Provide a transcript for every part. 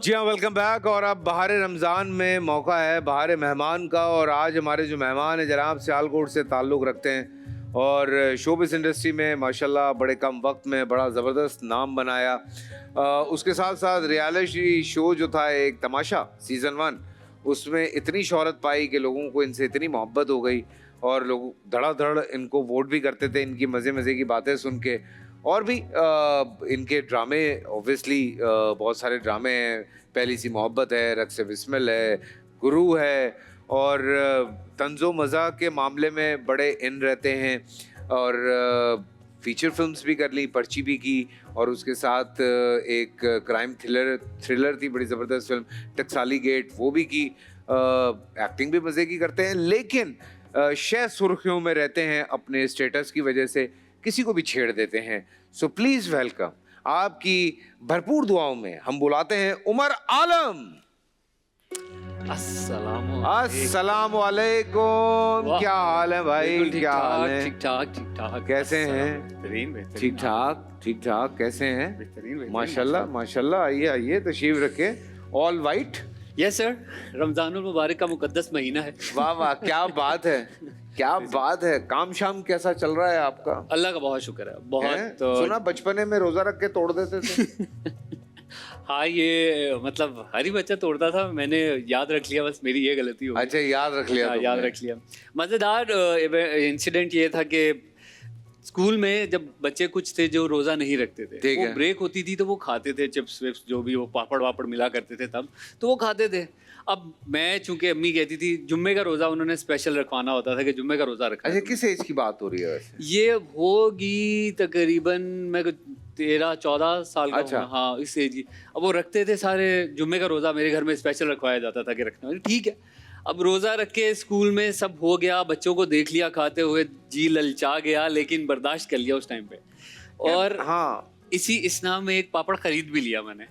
जी हाँ, welcome back. और अब बहार रमज़ान में मौका है बहार मेहमान का। और आज हमारे जो मेहमान हैं जनाब सियालकोट से ताल्लुक़ रखते हैं और शोबिस इंडस्ट्री में माशाल्लाह बड़े कम वक्त में बड़ा ज़बरदस्त नाम बनाया। उसके साथ साथ रियलिटी शो जो था एक तमाशा सीज़न 1, उसमें इतनी शोहरत पाई कि लोगों को इनसे इतनी मोहब्बत हो गई और लोग धड़ाधड़ इनको वोट भी करते थे इनकी मज़े मज़े की बातें सुन के। और भी इनके ड्रामे ऑब्वियसली बहुत सारे ड्रामे हैं। पहली सी मोहब्बत है, रक्स बिस्मिल है, गुरु है और तंज़ो मज़ा के मामले में बड़े इन रहते हैं। और फीचर फिल्म्स भी कर ली, पर्ची भी की और उसके साथ एक क्राइम थ्रिलर थी बड़ी ज़बरदस्त फिल्म टकसाली गेट, वो भी की। एक्टिंग भी मज़े की करते हैं, लेकिन शह सुर्खियों में रहते हैं अपने स्टेटस की वजह से, किसी को भी छेड़ देते हैं। सो प्लीज वेलकम, आपकी भरपूर दुआओं में हम बुलाते हैं उमर आलम। अस्सलाम वालेकुम। क्या हाल है भाई? क्या हाल है? ठीक ठाक कैसे हैं? ठीक ठाक कैसे हैं? माशाल्लाह माशाल्लाह। आइए आइए, तशरीफ रखे। All white? यस सर, रमजानुल मुबारक का मुकद्दस महीना है। वाह वाह, क्या बात है, क्या बात है। काम शाम कैसा चल रहा है आपका? अल्लाह का बहुत शुक्र है। बहुत सुना बचपने में रोजा रख के तोड़ देते थे। हाँ, ये मतलब हर ही बच्चा तोड़ता था, मैंने याद रख लिया, बस मेरी ये गलती हो गई। अच्छा, याद रख लिया? याद रख लिया। मजेदार इंसिडेंट ये था कि स्कूल में जब बच्चे कुछ थे जो रोजा नहीं रखते थे, वो ब्रेक होती थी तो वो खाते थे चिप्स विप्स, जो भी वो पापड़ वापड़ मिला करते थे तब, तो वो खाते थे। अब मैं चूंकि अम्मी कहती थी जुम्मे का रोजा उन्होंने स्पेशल रखवाना होता था कि जुम्मे का रोजा रखना। अच्छा, किस एज की बात हो रही है वैसे? ये होगी तकरीबन मैं 13-14 साल का। अच्छा। हाँ, इस एज की। अब वो रखते थे सारे, जुम्मे का रोजा मेरे घर में स्पेशल रखवाया जाता था कि रखना। ठीक है, अब रोजा रख के स्कूल में सब हो गया, बच्चों को देख लिया खाते हुए, जी ललचा गया, लेकिन बर्दाश्त कर लिया उस टाइम पे। और हाँ, इसी इस्ना में एक पापड़ खरीद भी लिया मैंने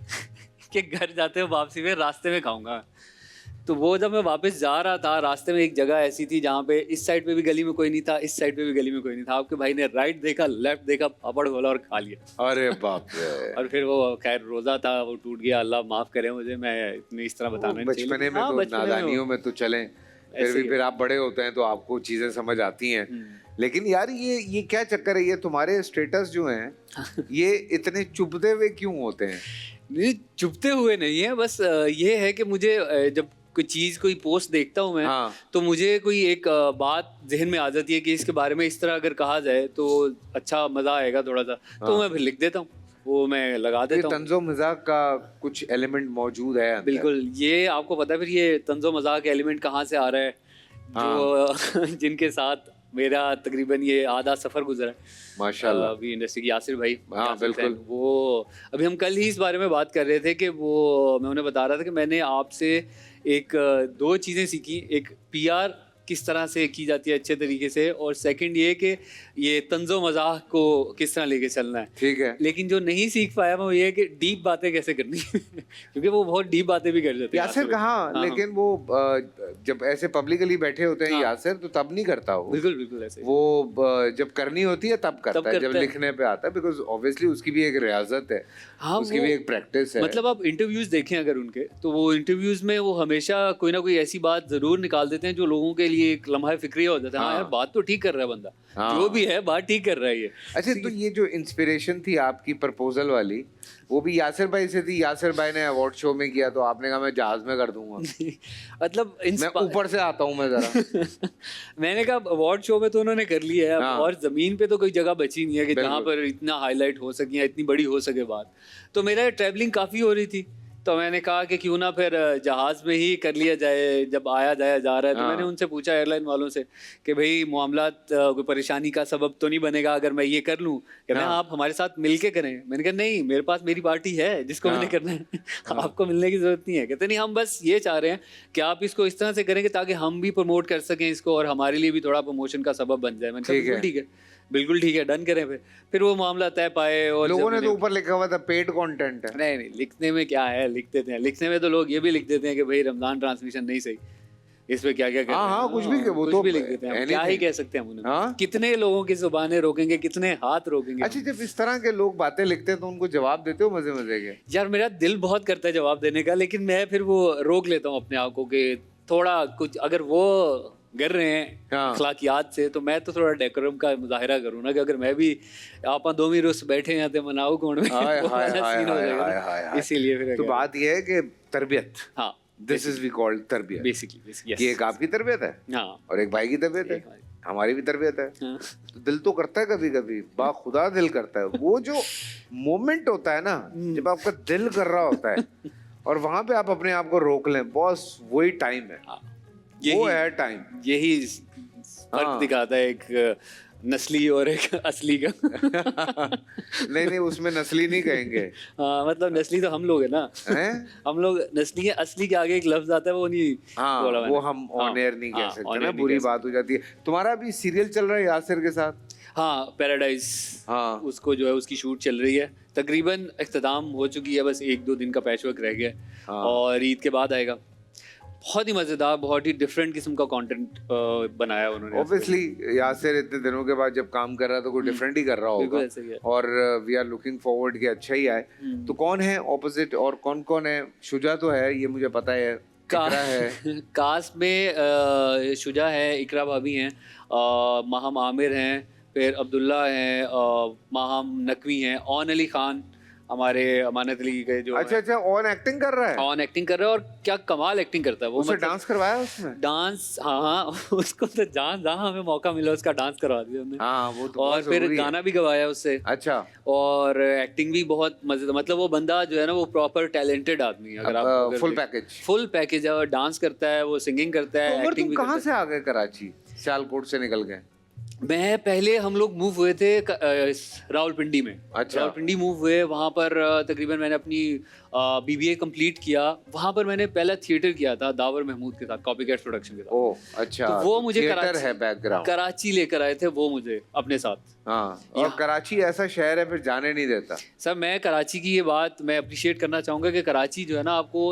कि घर जाते हुए वापसी में रास्ते में खाऊंगा। तो वो जब मैं वापस जा रहा था, रास्ते में एक जगह ऐसी थी जहाँ पे इस साइड पे भी गली में कोई नहीं था, इस साइड पे भी गली में कोई नहीं था। आपके भाई ने राइट देखा, लेफ्ट देखा, पापड़ खोला और खा लिया। अरे बाप रे। और फिर वो खैर रोजा था, वो टूट गया। अल्लाह माफ करे मुझे, मैं इतनी इस तरह बताना नहीं चाहिए। बचपने में तो नादानियों में तो चलें, फिर आप बड़े होते हैं तो आपको चीजें समझ आती हैं। लेकिन यार ये क्या चक्कर है? ये तुम्हारे स्टेटस जो हैं ये इतने चुभते हुए क्यों होते हैं? नहीं, चुभते हुए नहीं है, बस ये है कि मुझे जब कोई चीज, कोई पोस्ट देखता हूँ मैं, तो मुझे कोई एक बात जहन में आ जाती है कि इसके बारे में इस तरह अगर कहा जाए तो अच्छा मजा आएगा थोड़ा सा, तो मैं फिर लिख देता हूँ, वो मैं लगा देता हूँ। तंज़ो मज़ाक का कुछ एलिमेंट मौजूद है अंदर। बिल्कुल। ये आपको पता है फिर ये तंज़ो मज़ाक एलिमेंट कहाँ से आ रहा है? जो जिनके साथ मेरा तकरीबन ये आधा सफर गुजरा है माशाल्लाह, अभी इंडस्ट्री की, यासिर भाई। हाँ बिल्कुल। वो अभी हम कल ही इस बारे में बात कर रहे थे कि वो, मैं उन्हें बता रहा था कि मैंने आपसे एक 2 चीज़ें सीखी। एक पीआर किस तरह से की जाती है अच्छे तरीके से, और सेकंड ये कि ये तंज़ो मज़ाक को किस तरह लेके चलना है। ठीक है। लेकिन जो नहीं सीख पाया मैं वो ये कि डीप बातें कैसे करनी क्योंकि वो बहुत डीप बातें भी कर जाते हैं। यासिर कहाँ, लेकिन वो जब ऐसे पब्लिकली बैठे होते हैं यासिर, तो तब नहीं करता वो। बिल्कुल बिल्कुल ऐसे। वो जब करनी होती है तब करता है, जब लिखने पे आता है, बिकॉज ऑब्वियसली उसकी भी एक रियाजत है। हाँ, उसकी भी एक प्रैक्टिस है। मतलब आप इंटरव्यूज देखें अगर उनके, तो वो इंटरव्यूज में वो हमेशा कोई ना कोई ऐसी बात जरूर निकाल देते हैं जो लोगों के लिए एक लम्हा फिक्रिया हो जाता है। हाँ यार, बात तो ठीक कर रहा है बंदा, जो भी है बात ठीक कर रहा है ये। अच्छा, तो ये जो इंस्पिरेशन थी आपकी प्रपोजल वाली, वो भी यासिर भाई से थी? यासिर भाई ने अवार्ड शो में किया तो आपने कहा मैं जहाज में कर दूंगा? मतलब मैं ऊपर से आता हूँ मैं जरा। मैंने कहा अवार्ड शो में तो उन्होंने कर लिया है, और जमीन पे तो कोई जगह बची नहीं है कि जहाँ पर इतना हाईलाइट हो सके या इतनी बड़ी हो सके बात। तो मेरा ट्रैवलिंग काफी हो रही थी, तो मैंने कहा कि क्यों ना फिर जहाज में ही कर लिया जाए, जब आया जाया जा रहा है। तो मैंने उनसे पूछा एयरलाइन वालों से कि भाई मामलात कोई परेशानी का सबब तो नहीं बनेगा अगर मैं ये कर लूं? कहते हैं आप हमारे साथ मिलके करें। मैंने कहा नहीं, मेरे पास मेरी पार्टी है जिसको मैंने करना है, आपको मिलने की जरूरत नहीं है। कहते नहीं, हम बस ये चाह रहे हैं कि आप इसको इस तरह से करेंगे ताकि हम भी प्रमोट कर सकें इसको और हमारे लिए भी थोड़ा प्रमोशन का सबब बन जाए। मैंने कहा ठीक है, बिल्कुल ठीक है, डन करें। फिर वो मामला तय पाए। और लोगों ने तो ऊपर लिखा हुआ था पेड कंटेंट है। नहीं, लिखने में क्या है, लिख देते हैं। लिखने में तो लोग ये भी लिख देते हैं कि भाई रमजान ट्रांसमिशन नहीं सही, इसमें क्या क्या कर हाँ, रहे हैं। हाँ, कुछ भी वो कुछ तो भी लिख देते हैं, हम क्या ही anything। कह सकते हैं हम उन्हें। हाँ? कितने लोगों की जुबानें रोकेंगे, कितने हाथ रोकेंगे। अच्छा, जब इस तरह के लोग बातें लिखते हैं तो उनको जवाब देते हो मजे मजे के? यार मेरा दिल बहुत करता है जवाब देने का, लेकिन मैं फिर वो रोक लेता हूँ अपने आप को कि थोड़ा कुछ अगर वो कर रहे हैं हाँ। अखलाकियात से, तो मैं तो थोड़ा डेकोरम का मुजाहिरा करूँ ना, कि अगर मैं भी आप दो ही रुस बैठे हैं तो मनाओ कौन में, हाय वो हाय वाला हाय सीन हो हाय जाएगा हाय ना। हाय हाय। इसीलिए फिर तो बात ये है कि तरबियत, हाँ, दिस इज वी कॉल्ड तरबियत, बेसिकली कि एक आपकी तरबियत है हाँ, और एक भाई की तरबियत है, एक भाई। हमारी भी तरबियत है। हाँ। तो दिल तो करता है कभी कभी, बाखुदा दिल करता है। वो जो मोमेंट होता है ना, जब आपका दिल कर रहा होता है और वहां पे आप अपने आप को रोक लें, बॉस वही टाइम है, हाँ, वो है टाइम। यही फर्क हाँ। दिखाता है एक नस्ली और एक असली का। नहीं नहीं, उसमें नस्ली नहीं कहेंगे। हाँ, मतलब नस्ली तो हम लोग है ना, हैं? हम लोग नस्ली है, असली के आगे एक लफ्ज आता है वो नहीं हाँ, बोला वो मैंने। हम हाँ, ऑन एयर नहीं कह हाँ, सकते on ना, air नहीं बुरी कह बात हो जाती है। तुम्हारा अभी सीरियल चल रहा है यासिर के साथ? सकते। हाँ, पैराडाइज, हाँ। उसको जो है उसकी शूट चल रही है, तकरीबन इख्तिताम हो चुकी है, बस 1-2 दिन का पैच वर्क रह गया है। हाँ। और ईद के बाद आएगा। बहुत ही मजेदार, बहुत ही डिफरेंट किस्म का कंटेंट बनाया उन्होंने। ऑब्वियसली यासिर इतने दिनों के बाद जब काम कर रहा है तो कोई डिफरेंट ही कर रहा होगा, बिल्कुल ऐसे ही है। और वी आर लुकिंग फॉरवर्ड कि अच्छा ही आए। तो कौन है ऑपोजिट और कौन कौन है? शुजा तो है, ये मुझे पता है, इकरा है। कास्ट में शुजा है, इकरा भाभी हैं, माहम आमिर हैं, फिर अब्दुल्ला हैं, माहम नकवी हैं, ऑन अली खान हमारे अमानत अली के जो अच्छा अच्छा, ऑन एक्टिंग कर रहा है? ऑन एक्टिंग कर रहा है, और क्या कमाल एक्टिंग करता है वो। उसे डांस करवाया उसमें? डांस, हाँ हाँ, उसको तो जहाँ हमें मौका मिला उसका डांस करवा दिया हमने। हाँ, वो तो और बहुत फिर जरूरी है। गाना भी गवाया उससे। अच्छा, और एक्टिंग भी बहुत मजेदार, मतलब वो बंदा जो है ना वो प्रॉपर टैलेंटेड आदमी है। अगर आप फुल पैकेज? फुल पैकेज है, और डांस करता है, वो सिंगिंग करता है, उमर, एक्टिंग तुम भी कहाँ करता से आ गए कराची? सियालकोट से निकल गए? है। मैं पहले, हम लोग मूव हुए थे रावलपिंडी में। अच्छा। रावलपिंडी मूव हुए, वहाँ पर तकरीबन मैंने अपनी BBA कंप्लीट किया। वहाँ पर मैंने पहला थिएटर किया था दावर महमूद के साथ, कॉपीकैट प्रोडक्शन के साथ। ओह अच्छा, तो वो मुझे थिएटर है बैकग्राउंड। कराची लेकर आए थे वो मुझे अपने साथ। हाँ, और कराची ऐसा शहर है फिर जाने नहीं देता। सर मैं कराची की ये बात मैं अप्रिशिएट करना चाहूंगा कि कराची जो है ना आपको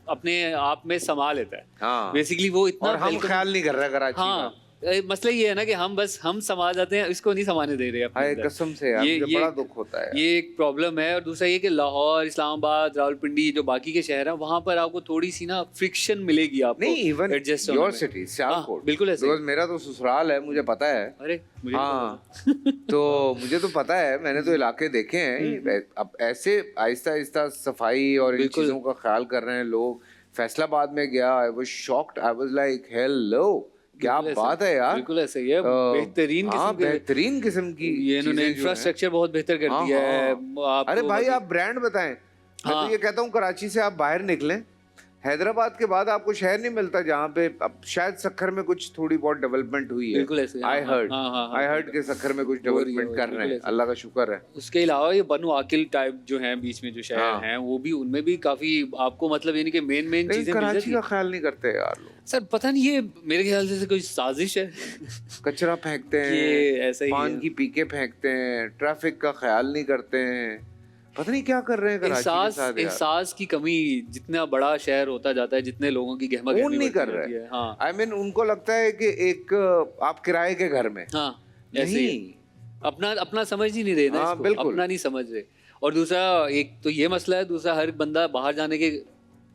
अपने आप में समा लेता है। हाँ, बेसिकली वो इतना और हम ख्याल नहीं कर रहे कराची हाँ, का। मसला ये है ना कि हम समा जाते हैं, इसको नहीं समाने दे रहे अपने हाय अंदर। कसम से यार, मुझे बड़ा दुख होता है। ये एक प्रॉब्लम है। और दूसरा ये कि लाहौर, इस्लामाबाद, रावलपिंडी, जो बाकी के शहर हैं, वहां पर आपको थोड़ी सी ना फ्रिक्शन मिलेगी आपको। नहीं, even adjust your city Sialkot, बिल्कुल ऐसे। बिकॉज़ मेरा तो ससुराल है, मुझे पता है। अरे मुझे हाँ, तो मुझे तो पता है, मैंने तो इलाके देखे हैं। अब ऐसे आहिस्ता आहिस्ता सफाई और इन बिल्कुल। चीजों का ख्याल कर रहे हैं लोग। फैसलाबाद में गया, I was shocked, I was like hello, क्या बिल्कुल बात है यार। बिल्कुल ऐसे ही है। बेहतरीन हाँ, किस्म के बेहतरीन किस्म की ये इन्होंने चीजें जो हैं। इंफ्रास्ट्रक्चर बहुत बेहतर कर हाँ, दिया है। हाँ। आपको अरे भाई, मतलब- आप ब्रांड बताएं। मैं हाँ। तो ये कहता हूँ कराची से आप बाहर निकलें, हैदराबाद के बाद आपको शहर नहीं मिलता जहाँ पे, अब शायद सक्खर में कुछ थोड़ी बहुत डेवलपमेंट हुई है। बिल्कुल ऐसे। आई हर्ड, हाँ, आई हर्ड के सक्खर में कुछ हो रही है, डेवलपमेंट कर रहे हैं, बिल्कुल ऐसे। अल्लाह का शुक्र है। उसके अलावा ये बनु आकिल टाइप जो हैं बीच में जो शहर हाँ। हैं, वो भी, उनमें भी काफी आपको मतलब यानी कि मेन लेकिन चीजें मिल कराची जाती का हैं। ख्याल नहीं करते यार लोग। सर पता नहीं, ये मेरे ख्याल से कोई साजिश है। कचरा फेंकते हैं, ये ऐसा ही पान है। की पीके फेंकते हैं, ट्रैफिक का ख्याल नहीं करते हैं, पता नहीं क्या कर रहे हैं कराची के साथ यार। एहसास की कमी, जितना बड़ा शहर होता जाता है, जितने लोगों की गहमा खून गहमी नहीं बढ़ती कर जाती रहे। है। हाँ आई मीन उनको लगता है कि एक आप किराए के घर में, हाँ, ऐसे ही है। नहीं, अपना अपना समझ ही नहीं रहे ना हाँ, इसको, बिल्कुल। अपना नहीं समझ रहे। और दूसरा एक तो ये मसला है, दूसरा हर बंदा बाहर जाने के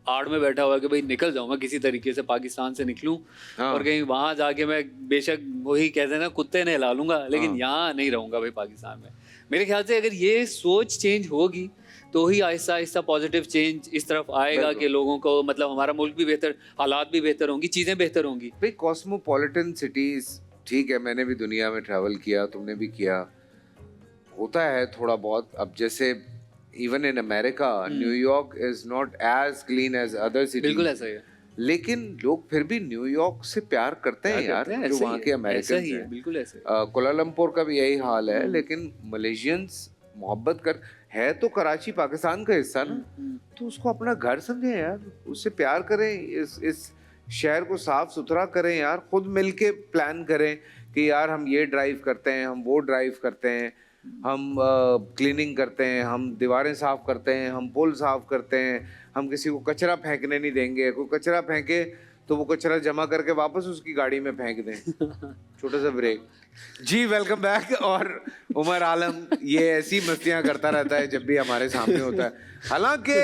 आड़ में बैठा हुआ है कि भाई निकल जाऊं मैं किसी तरीके से, पाकिस्तान से निकलूं हाँ। और कहीं वहां जाके मैं बेशक वही कहते हैं ना कुत्ते ने हिला लूंगा, लेकिन हाँ। यहाँ नहीं रहूंगा भाई पाकिस्तान में। मेरे ख्याल से अगर ये सोच चेंज होगी तो ही आहिस्ता आहिस्ता पॉजिटिव चेंज इस तरफ आएगा बिल्कुल। कि लोगों को मतलब हमारा मुल्क भी बेहतर, हालात भी बेहतर होंगी, चीजें बेहतर होंगी। भाई कॉस्मोपॉलिटन सिटीज, ठीक है, मैंने भी दुनिया में ट्रैवल किया, तुमने भी किया, होता है थोड़ा बहुत। अब जैसे even in America, New York is not as clean as other cities, बिल्कुल ऐसा ही है। लेकिन लोग फिर भी न्यूयॉर्क से प्यार करते हैं यार, जो ऐसे वहाँ ही के है, अमेरिकन ऐसा ही है, हैं। बिल्कुल ऐसे। कोलालमपुर का भी यही हाल है, लेकिन मलेशियंस मोहब्बत कर, है तो कराची पाकिस्तान का हिस्सा ना, तो उसको अपना घर समझें यार, उससे प्यार करें, इस शहर को साफ सुथरा करें यार, खुद मिलके प्लान करें कि यार हम ये ड्राइव करते हैं, हम वो ड्राइव करते हैं, हम क्लीनिंग करते हैं, हम दीवारें साफ करते हैं, हम पुल साफ करते हैं, हम किसी को कचरा फेंकने नहीं देंगे, कोई कचरा फेंके तो वो कचरा जमा करके वापस उसकी गाड़ी में फेंक दें। छोटा सा ब्रेक। जी वेलकम बैक। और उमर आलम ये ऐसी मस्तियां करता रहता है जब भी हमारे सामने होता है। हालांकि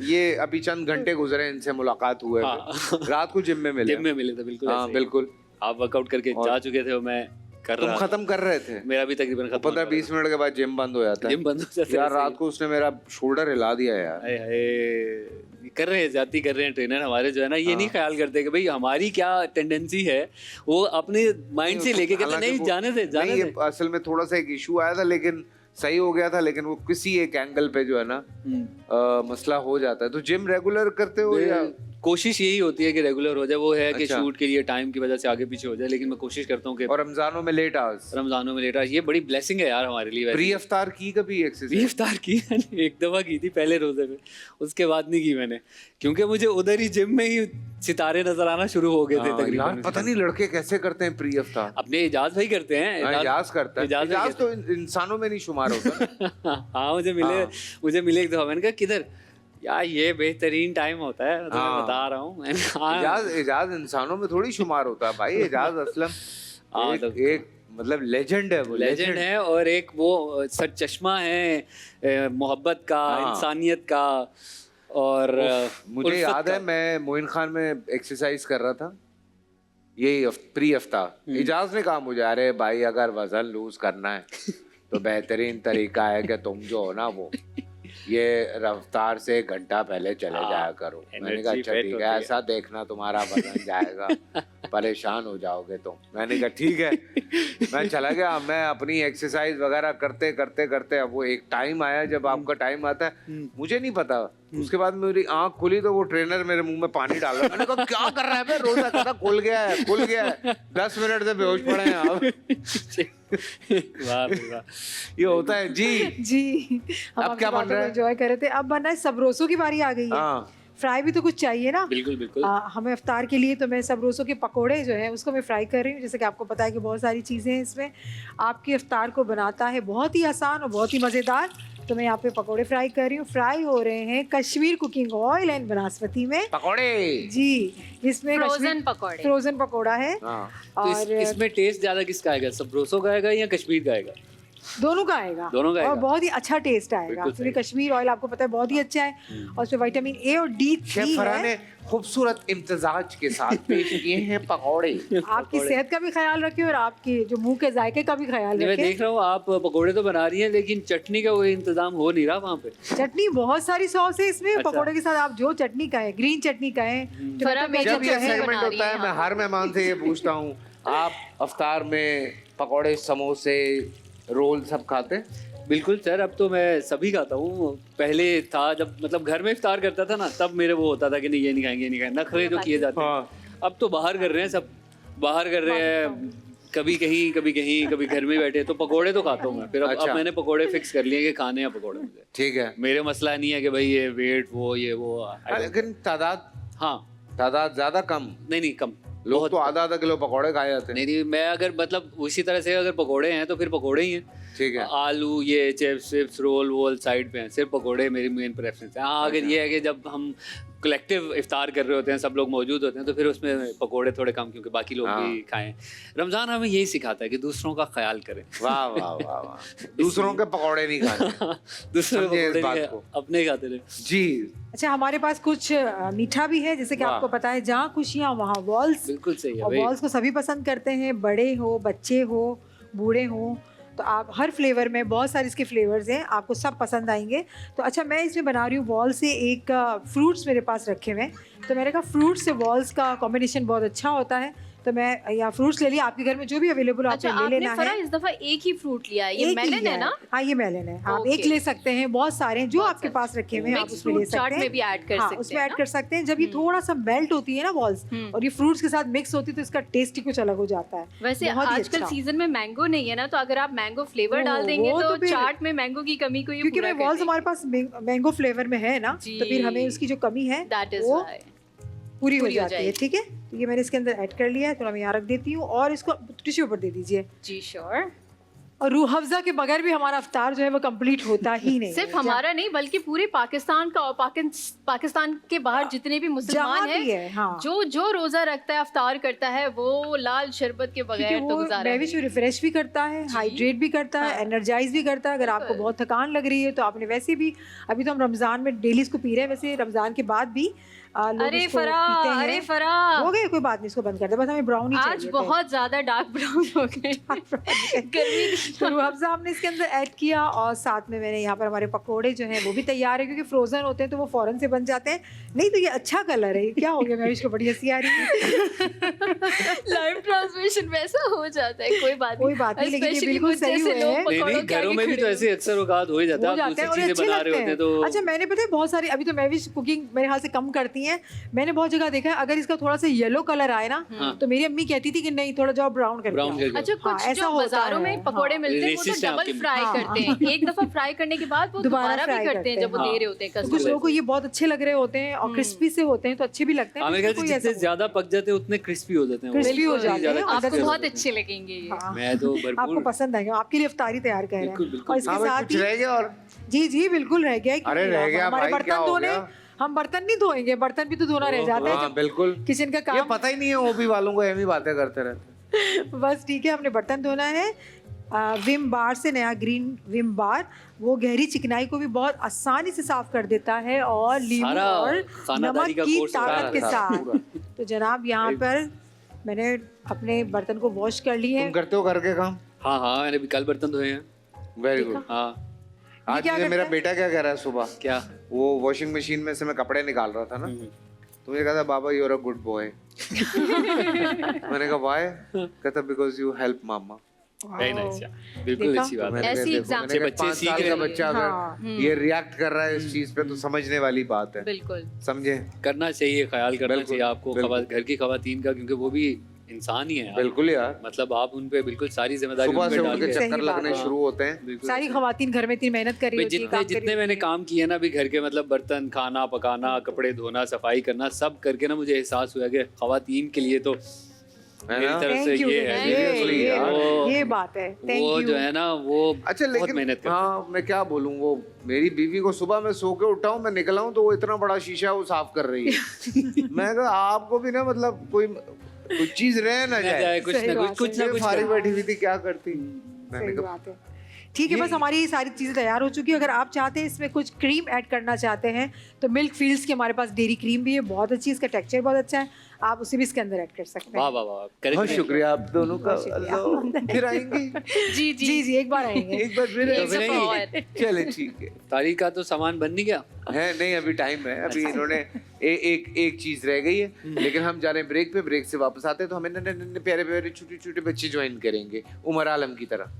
ये अभी चंद घंटे गुजरे इनसे मुलाकात हुए थे। रात को जिम में मिले थे। बिल्कुल हाँ बिल्कुल। आप वर्कआउट करके जा चुके थे और मैं तुम खत्म कर रहे थे। मेरा भी तकरीबन खत्म। 15-20 मिनट के बाद जिम बंद हो जाता है। जिम बंद हो जाता है यार रात को उसने मेरा शोल्डर हिला दिया यार। कर रहे हैं, जाती कर रहे हैं ट्रेनर हमारे जो है ना, ये नहीं ख्याल करते कि भाई हमारी क्या टेंडेंसी है, वो अपने माइंड से लेके कहते नहीं जाने दे। ये असल में थोड़ा सा एक इशू आया था लेकिन सही हो गया था, लेकिन वो किसी एक एंगल पे जो है ना मसला हो जाता है। तो जिम रेगुलर करते हो या? कोशिश यही होती है कि रेगुलर हो जाए। वो है कि शूट के लिए टाइम की वजह से आगे पीछे हो जाए, लेकिन मैं कोशिश करता हूँ कि। और रमजानों में लेट आवर्स। रमजानों में लेट आवर्स ये बड़ी ब्लेसिंग है यार हमारे लिए। प्री इफ्तार की कभी एक्सरसाइज? प्री इफ्तार की एक दफा की थी पहले रोजे में, उसके बाद नहीं की मैंने, क्योंकि मुझे उधर ही जिम में ही सितारे नजर आना शुरू हो गए थे तकरीबन। पता नहीं लड़के कैसे करते हैं प्री इफ्तार। अपने इजाज भाई करते हैं। इजाज करता है। इजाज तो इंसानों में नहीं शुमार होता। हाँ मुझे मिले एक दफा, मैंने कहा किधर यार, ये बेहतरीन टाइम होता है, तो मैं बता रहा हूँ। इजाज इंसानों में थोड़ी शुमार होता है भाई। इजाज असलम एक मतलब लेजेंड है। वो लेजेंड है और एक वो सर चश्मा है मोहब्बत का, इंसानियत का। और मुझे याद है मैं मोइन खान में एक्सरसाइज कर रहा था, यही प्री इफ्तार। इजाज ने कहा मुझे, अरे भाई अगर वजन लूज करना है तो बेहतरीन तरीका है कि तुम जो हो ना वो ये रफ्तार से 1 घंटा पहले चले जाया करो। मैंने कहा अच्छा ठीक है, ऐसा देखना तुम्हारा वजन जाएगा, परेशान हो जाओगे तुम। मैंने कहा ठीक है। मैं चला गया। मैं अपनी एक्सरसाइज वगैरह करते करते करते अब वो एक टाइम आया जब आपका टाइम आता है, मुझे नहीं पता। उसके बाद मेरी आंख खुली तो वो ट्रेनर मेरे मुंह में पानी डाल रहा। मैंने कहा क्या कर रहा है? रोजा कहता खुल गया है। 10 मिनट से बेहोश पड़े हैं आप। ये होता है जी। अब क्या बन रहा है? एंजॉय कर रहे थे। अब बनना है सबरोसों की बारी आ गई है। फ्राई भी तो कुछ चाहिए ना। बिल्कुल। हमें इफ्तार के लिए तो मैं सबरोसों के पकोड़े जो है उसको मैं फ्राई कर रही हूँ। जैसे कि आपको पता है कि बहुत सारी चीज़ें हैं इसमें, आपके इफ्तार को बनाता है बहुत ही आसान और बहुत ही मज़ेदार। तो मैं यहाँ पे पकोड़े फ्राई कर रही हूँ। फ्राई हो रहे हैं कश्मीर कुकिंग ऑयल एंड बनास्पति में पकोड़े। जी, इसमें फ्रोजन पकोड़ा है। और इसमें टेस्ट ज्यादा किसका आएगा, सबरोसों का आएगा या कश्मीर का आएगा? दोनों का आएगा और बहुत ही अच्छा टेस्ट आएगा, क्योंकि कश्मीर ऑयल आपको पता है बहुत ही अच्छा है और उसमें विटामिन ए और डी है। खूबसूरत इम्तिजाज के साथ पेश किए हैं पकौड़े। आपकी सेहत का भी ख्याल रखें और आपके जो मुंह के जायके का भी ख्याल रखें। मैं देख रहा हूँ आप पकौड़े तो बना रही हैं, लेकिन चटनी का कोई इंतजाम हो नहीं रहा वहाँ पे। चटनी बहुत सारी सॉस है इसमें। अच्छा। पकौड़े के साथ आप जो चटनी का है, ग्रीन चटनी का है, जब ये सेगमेंट होता है मैं हर मेहमान से ये पूछता हूँ, आप अफ्तार में पकौड़े, समोसे, रोल सब खाते हैं? बिल्कुल सर, अब तो मैं सभी खाता हूँ। पहले था जब मतलब घर में इफ्तार करता था ना, तब मेरे वो होता था कि नहीं ये नहीं खाएंगे, ये नहीं खाएंगे, नखरे जो किए जाते हैं। अब तो बाहर कर रहे हैं, सब बाहर कर रहे हैं, कभी कहीं कभी घर में बैठे तो पकोड़े तो खाता हूँ मैं। फिर अब मैंने पकोड़े फिक्स कर लिए कि खाने हैं पकोड़े मुझे। ठीक है, मेरे मसला नहीं है कि भाई ये वेट वो ये वो। लेकिन तादाद ज्यादा कम नहीं कम लोग तो आधा किलो पकोड़े खाए जाते हैं। नहीं मैं अगर मतलब उसी तरह से अगर पकोड़े हैं तो फिर पकोड़े ही हैं। ठीक है, आलू ये चिप्स रोल वोल साइड पे हैं, सिर्फ पकोड़े मेरी मेन प्रेफरेंस है। हाँ अगर ये है कि जब हम कलेक्टिव इफ्तार कर रहे होते हैं, सब लोग मौजूद होते हैं, तो फिर उसमें पकोड़े थोड़े कम, क्योंकि बाकी लोग भी खाएं। रमजान हमें यही सिखाता है कि दूसरों का ख्याल करें। वाह वाह वाह वाह। दूसरों के पकोड़े नहीं खाने, दूसरों के पकोड़े अपने खाते रहे जी। अच्छा, हमारे पास कुछ मीठा भी है, जैसे कि आपको पता है जहाँ खुशियाँ वहाँ वॉल्स। बिल्कुल सही है, और वॉल्स को सभी पसंद करते हैं, बड़े हो, बच्चे हो, बूढ़े हो। तो आप हर फ्लेवर में, बहुत सारे इसके फ्लेवर्स हैं, आपको सब पसंद आएंगे। तो अच्छा, मैं इसमें बना रही हूँ वॉल से एक फ्रूट्स मेरे पास रखे हुए हैं, तो मैंने कहा फ्रूट से वॉल्स का कॉम्बिनेशन बहुत अच्छा होता है। तो मैं यहाँ फ्रूट्स ले लिया, आपके घर में जो भी अवेलेबल आपने ले लेना है। इस दफा एक ही फ्रूट लिया है, ये मेलन है ना? हाँ ये मेलन है। आप एक ले सकते हैं, बहुत सारे हैं जो आपके पास रखे हुए हैं, आप उसमें ले सकते हैं। में भी ऐड कर सकते हैं, उसमें ऐड कर सकते हैं। जब ये थोड़ा सा मेल्ट होती है ना वॉल्स और ये फ्रूट्स के साथ मिक्स होती है, तो इसका टेस्ट ही कुछ अलग हो जाता है। वैसे आजकल सीजन में मैंगो नहीं है ना, तो अगर आप मैंगो फ्लेवर डाल देंगे तो चाट में मैंगो की कमी को, क्योंकि वॉल्स हमारे पास मैंगो फ्लेवर में है ना, तो फिर हमें उसकी जो कमी है वो पूरी हो जाती है। ठीक है, तो ये मैंने इसके अंदर ऐड कर लिया है, थोड़ा मैं यहाँ रख देती हूँ और इसको टिश्यू पर दे दीजिए। जी श्योर। और रूह अफ़ज़ा के बगैर भी हमारा इफ्तार जो है वो कंप्लीट होता ही नहीं सिर्फ है। हमारा नहीं बल्कि पूरे पाकिस्तान का और पाकिस्तान के बाहर जितने भी मुसलमान जहाँ भी है, हाँ। जो रोजा रखता है इफ्तार करता है वो लाल शरबत के क्योंकि बगैर तो वो गुजारा मैविश रिफ्रेश भी करता है, हाइड्रेट भी करता है, एनर्जाइज भी करता है। अगर आपको बहुत थकान लग रही है तो आपने वैसे भी, अभी तो हम रमज़ान में डेली इसको पी रहे हैं, वैसे रमज़ान के बाद भी लोग अरे इसको फराह, पीते हैं। अरे फराह। हो गए, कोई बात नहीं, इसको बंद कर दे, बस हमें ब्राउन ही आज चाहिए थे। बहुत ज्यादा डार्क ब्राउन हो गए गर्मी तो रूह अफ़ज़ा हमने इसके अंदर ऐड किया और साथ में मैंने यहाँ पर हमारे पकोड़े जो हैं वो भी तैयार है, क्योंकि फ्रोजन होते हैं तो वो फ़ौरन से बन जाते हैं। नहीं तो ये अच्छा कलर है, क्या हो गया, मैं इसको बड़ी हंसी आ रही है। लाइव ट्रांसमिशन वैसा हो जाता है, कोई बात कोई बात नहीं, लेकिन ये Especially बिल्कुल मुझ सही जैसे हुए लोग हैं। नहीं पकौड़ों नहीं, के आगे घरों में भी खड़े तो हो। ऐसे अक्सर औकात हो ही जाता हो है, आप जाते हैं और दूसरी ये चीजें अच्छे बना रहे लगते होते हैं हैं। तो अच्छा, मैंने पता है बहुत सारी, अभी तो मैं भी कुकिंग मेरे हाथ से कम करती हैं, मैंने बहुत जगह देखा है अगर इसका थोड़ा सा येलो कलर आए ना तो मेरी अम्मी कहती थी कि नहीं थोड़ा जाओ ब्राउन करके ब्राउन आओ। करके अच्छा, हाँ, कुछ ऐसा जो होता बाजारों है, में पकोड़े हाँ। मिलते हैं वो तो Racist हैं डबल आपके। फ्राई हाँ। करते हैं, एक दफा फ्राई करने के बाद वो दोबारा दोबारा भी फ्राई करते हैं जब वो करते हैं, दे रहे होते हैं तो कुछ कस्टमर लोगों को ये बहुत अच्छे लग रहे होते हैं और क्रिस्पी से होते हैं तो अच्छे भी लगते हैं। हाँ, मेरे ख्याल से कोई जितने ऐसा ज्यादा पक जाते हैं उतने क्रिस्पी हो जाते हैं वो। Crispy हो जाते हैं, ज्यादा और crispy आपको हो बहुत जाते हैं। अच्छे लगेंगे ये हाँ। मैं तो आपको भरपूर पसंद आएगा, आपके लिए इफ्तारी तैयार कर रहे बिल्कुल, हैं। बिल्कुल। और इसके हाँ भाई, साथ कुछ ही रह गया और जी जी बिल्कुल रह गया है, अरे क्योंकि रह गया हमारे भाई, क्या बर्तन हो धोने, गया? हम बर्तन नहीं धोएंगे, बर्तन भी तो धोना रह जाता है हाँ जब बिल्कुल, किचन का ये काम। पता ही नहीं है ओबी वालों को, एम ही बातें करते रहते बस ठीक है, हमने बर्तन धोना है। विम बार से नया ग्रीन विम बार, वो गहरी चिकनाई को भी बहुत आसानी से साफ कर देता है और नींबू सारा और खानादारी नमक का की कोर्स ताकत के सारा, साथ। तो जनाब यहाँ पर मैंने अपने बर्तन को वॉश कर ली है। तुम करते हो घर के काम? हाँ हाँ, मैंने भी कल बर्तन धोए हैं। Very good. हाँ, आज क्या मुझे मेरा करता है? बेटा क्या कह रहा है सुबह, क्या? वो वॉशिंग मशीन में से मैं कपड़े निकाल रहा था ना, तो मुझे कहा था बाबा you are a good boy. मैंने कहा व्हाई? कहता बिकॉज यू हेल्प मामा। वेरी नाइस, बिल्कुल देखा? अच्छी बात है। मैंने ऐसी कहा, देखो, example- मैंने कहा, बच्चे 5 सीख साल रहे का हैं। बच्चा अगर ये रिएक्ट कर रहा है इस चीज पे तो समझने वाली बात है, बिल्कुल। समझे? करना चाहिए, ख्याल करना बिल्कुल, चाहिए आपको बिल्कुल। घर की खवातीन का, क्योंकि वो भी इंसान ही है यार। बिल्कुल यार, मतलब आप उन पे बिल्कुल सारी जिम्मेदारी सुबह उन पे से डाल उनके के- सही चक्कर बात लगने है। शुरू होते हैं। बिल्कुल सारी अच्छी- खवातीन घर में इतनी मेहनत कर रही भाई होती है, जितने काम कर जितने रही मैंने होती काम किए ना अभी घर के, मतलब बर्तन खाना पकाना, कपड़े धोना, सफाई करना, सब करके ना मुझे एहसास हुआ कि खवातीन के लिए तो है मेरी ना? तरफ है। से Thank you, ये है seriously यार। ये बात है। वो Thank you। जो है ना वो अच्छा बहुत लेकिन मेहनत करते हैं। हाँ मैं क्या बोलूँ, वो मेरी बीवी को सुबह मैं सो के उठा हूँ, मैं निकला हूँ तो वो इतना बड़ा शीशा वो साफ कर रही है। मैं कहा आपको भी ना मतलब कोई चीज रह ना जाए, कुछ सही ना बात कुछ कुछ है। ना कुछ फारी कर- बैठी हुई थी क्या करती। मैंने सही कहा बात है। ठीक है, बस हमारी ये सारी चीज़ें तैयार हो चुकी है। अगर आप चाहते हैं इसमें कुछ क्रीम ऐड करना चाहते हैं तो मिल्क फील्ड्स की हमारे पास डेयरी क्रीम भी है, बहुत अच्छी, इसका टेक्सचर बहुत अच्छा है, आप उसे भी इसके अंदर ऐड कर सकते वाह हैं। वाह वाह, करेक्ट बहुत शुक्रिया आप दोनों का। बहुत शुक्रिया। अल्लाह, फिर आएंगे जी जी जी जी, एक बार आएंगे। एक बार फिर एक दफा और। चले ठीक है। तारीख का तो सामान बन नहीं गया। है नहीं, अभी टाइम है, अभी इन्होंने एक चीज रह गई है, लेकिन हम जा रहे हैं ब्रेक पे, ब्रेक से वापस आते हैं तो हमें नन्हे नन्हे प्यारे प्यारे छोटे छोटे बच्चे ज्वाइन करेंगे उमर आलम की तरह।